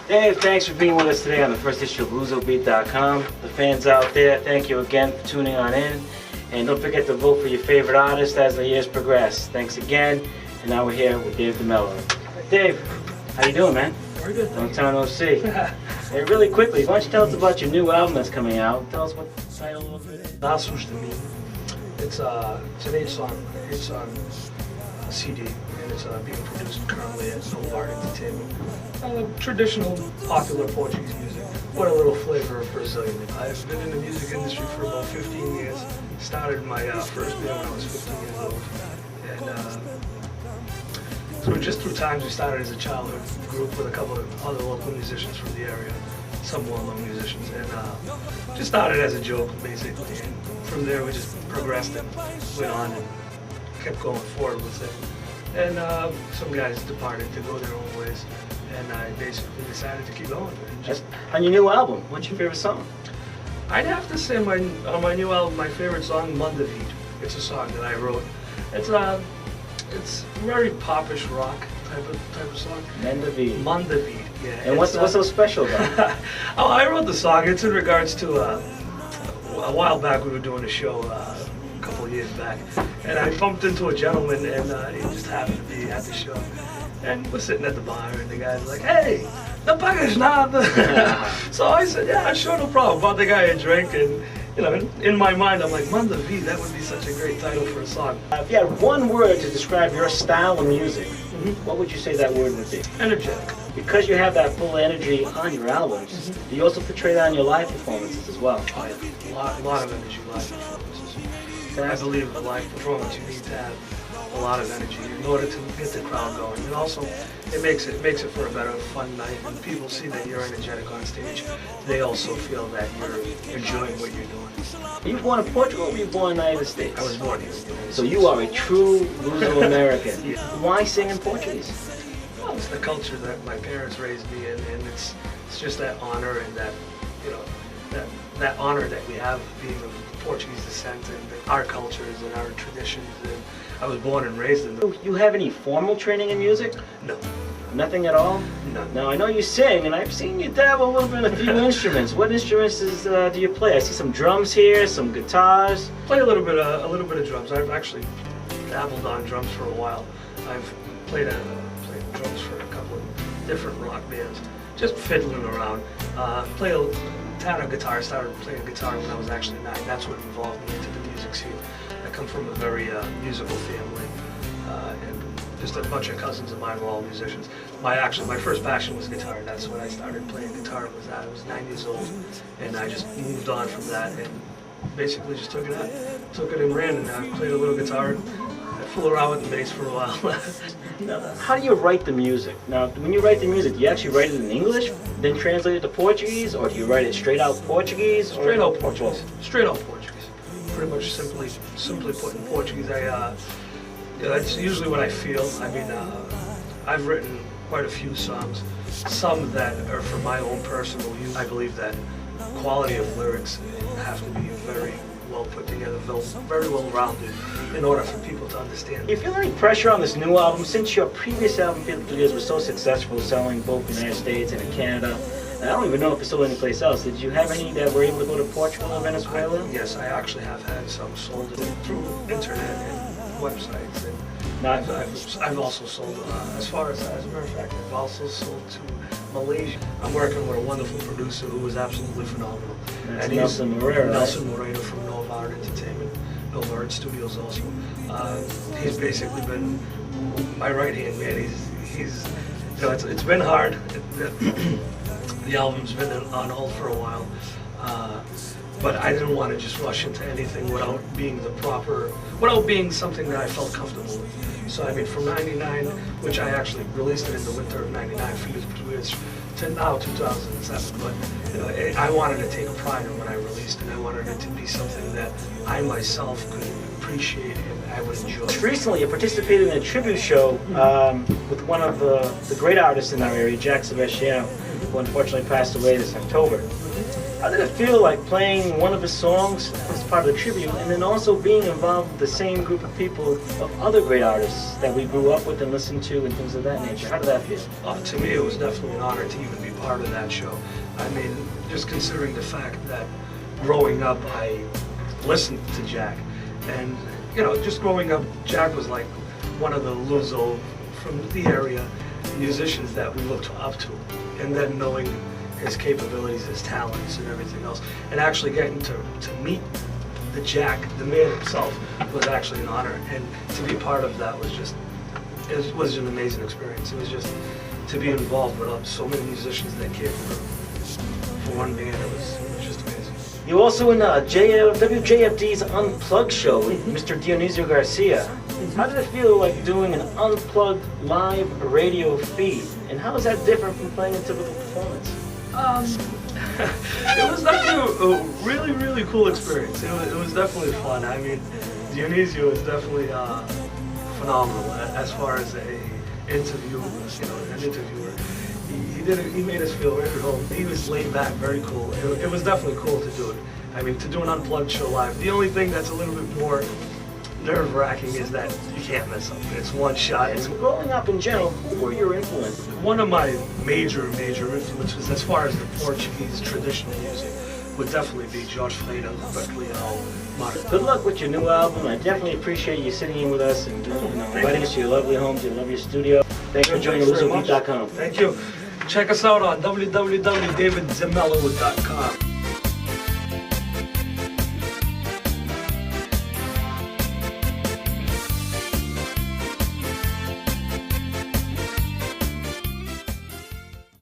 Dave, thanks for being with us today on the first issue of LUSOBEAT.com. The fans out there, thank you again for tuning on in. And don't forget to vote for your favorite artist as the years progress. Thanks again. And now we're here with Dave Demelo. Dave, how you doing, man? Very good. Long time no see. Hey, really quickly, why don't you tell us about your new album that's coming out? Tell us what the title of it is. LUSOBEAT. It's an 8-song CD, and it's being produced currently at LUSOBEAT Entertainment. Traditional, popular Portuguese music, with a little flavor of Brazilian. I've been in the music industry for about 15 years. Started my first band when I was 15 years old. And so just through times, we started as a childhood group with a couple of other local musicians from the area, some well-known musicians, and just started as a joke, basically. And from there, we just progressed and went on and kept going forward with it. And some guys departed to go their own ways, and I basically decided to keep going. And just on your new album, what's your favorite song? I'd have to say on my new album, my favorite song, Mondavid. It's a song that I wrote. It's very popish rock type of song. Mondavid, yeah. And what's so special about it? Oh, I wrote the song. It's in regards to a while back we were doing a show a couple of years back, and I bumped into a gentleman, and he just happened to be at the show, and we're sitting at the bar, and the guy's like, "Hey, no pagas nada." So I said, "Yeah, sure, no problem." Bought the guy a drink, and you know, in my mind, I'm like, Mondavid, that would be such a great title for a song. If you had one word to describe your style of music, what would you say that word would be? Energetic. Because you have that full energy on your albums, do you also portray that on your live performances as well? Oh, yeah. A lot of energy live performances. I believe a live performance, you need to have a lot of energy in order to get the crowd going. And also, it makes it for a better, fun night. When people see that you're energetic on stage, they also feel that you're enjoying what you're doing. Were you born in Portugal or were you born in the United States? I was born here. So you are a true Luso-American. Yeah. Why sing in Portuguese? Well, it's the culture that my parents raised me in, and it's just that honor and that, you know, that honor that we have being of Portuguese descent and our cultures and our traditions. And I was born and raised in them. You have any formal training in music? No. Nothing at all? No. Now I know you sing, and I've seen you dabble a little bit in a few instruments. What instruments do you play? I see some drums here, some guitars. Play a little bit of drums. I've actually dabbled on drums for a while. I've played drums for a couple of different rock bands, just fiddling around. Play a tad of guitar. I started playing guitar when I was actually 9. That's what involved me into the music scene. I come from a very musical family, and just a bunch of cousins of mine were all musicians. My first passion was guitar. That's when I started playing guitar. I was 9 years old, and I just moved on from that and basically just took it and ran. And I played a little guitar. I fooled around with the bass for a while. Now, how do you write the music? Now, when you write the music, do you actually write it in English, then translate it to Portuguese, or do you write it straight out Portuguese? Straight out Portuguese. Straight out Portuguese. Pretty much simply put in Portuguese. That's usually what I feel. I mean, I've written quite a few songs, some that are for my own personal use. I believe that quality of lyrics have to be very well put together, very well rounded, in order for people to understand. Do you feel any pressure on this new album, since your previous album, Portuguese, was so successful, selling both in the United States and in Canada? And I don't even know if it's sold anyplace else. Did you have any that were able to go to Portugal or Venezuela? Yes, I actually have had some sold through internet and websites. And I've also sold, as a matter of fact, I've also sold to Malaysia. I'm working with a wonderful producer who is absolutely phenomenal. That's Nelson Moreira. Nelson Moreira from LUSOBEAT Entertainment, LUSOBEAT Studios also. He's basically been my right hand man. He's you know, it's been hard. The album's been on hold for a while, but I didn't want to just rush into anything without being something that I felt comfortable with. So I mean, from '99, which I actually released it in the winter of '99, for years to now 2007. But you know, I wanted to take a pride in what I released, and I wanted it to be something that I myself could appreciate and I would enjoy. Recently, you participated in a tribute show with one of the great artists in our area, Jack Sebastiano, who unfortunately passed away this October. How did it feel like playing one of his songs as part of the tribute, and then also being involved with the same group of people of other great artists that we grew up with and listened to and things of that nature? How did that feel? To me, it was definitely an honor to even be part of that show. I mean, just considering the fact that growing up, I listened to Jack, and you know, just growing up, Jack was like one of the Luso from the area musicians that we looked up to, and then knowing his capabilities, his talents, and everything else, and actually getting to meet the Jack, the man himself, was actually an honor, and to be part of that was just, it was an amazing experience. It was just to be involved with so many musicians that came for one band. It was just amazing. You also in WJFD's Unplugged show with Mr. Dionisio Garcia. How did it feel like doing an unplugged live radio feed? And how is that different from playing a typical performance? It was definitely a really, really cool experience. It was definitely fun. I mean, Dionisio is definitely phenomenal as far as an interviewer. He made us feel very at home. He was laid back, very cool. It was definitely cool to do it. I mean, to do an unplugged show live. The only thing that's a little bit more nerve-wracking is that you can't mess up. It's one shot. And growing up in general, who were your influences? One of my major influences as far as the Portuguese traditional music would definitely be Jorge Freire, Berkeley, and Mark. Good luck with your new album. I definitely appreciate you sitting in with us and inviting us to your lovely home, to your lovely studio. Thanks for joining LUSOBEAT.com. Thank you. Check us out on www.daviddemelo.com.